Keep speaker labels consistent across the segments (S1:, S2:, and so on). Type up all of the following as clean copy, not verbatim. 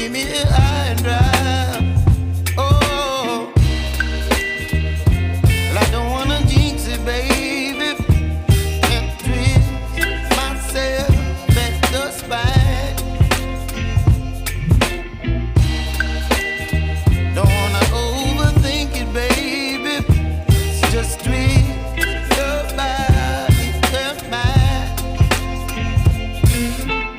S1: leave me high and dry. Oh, well, I don't wanna jinx it, baby, and twist myself at the spine. Don't wanna overthink it, baby. It's just twist your body and mine.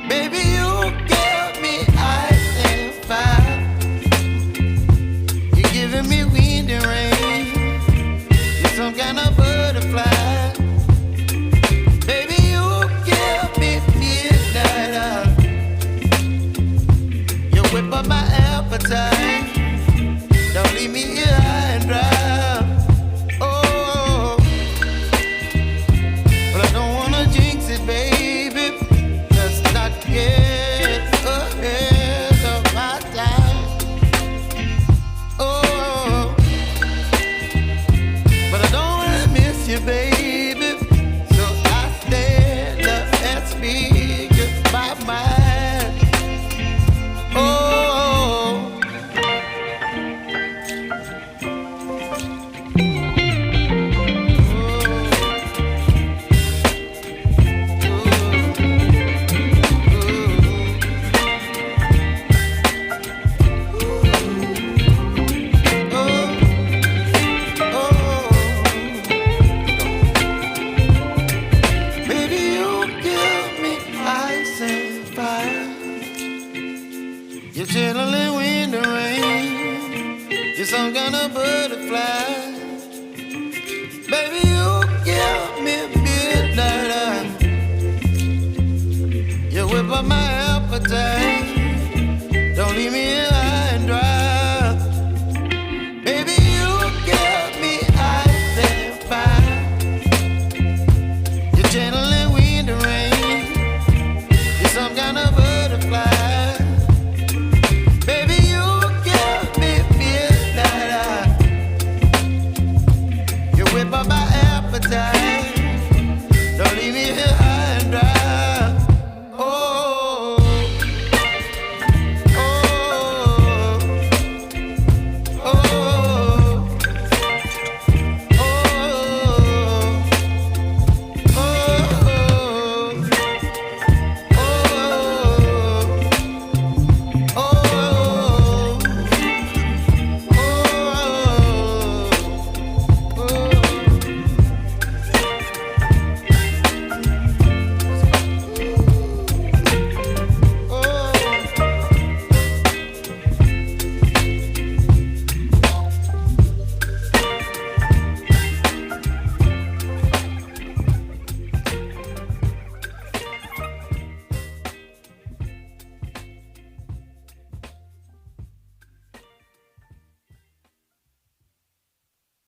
S1: Baby, you give me ice and fire. You're giving me wind and rain. You're some kind of butterfly. Baby, you give me midnight oil. You whip up my appetite. Don't leave me here high and dry. Oh, but I don't wanna jinx it, baby. Let's not get ahead of my time. Oh, but I don't wanna miss you, baby. So I stand up and speak my mind. Oh. Baby, you give me ice and fire. You're chilling wind and rain. You're some kind of butterfly. Baby, you give me midnight oil. You whip up my appetite.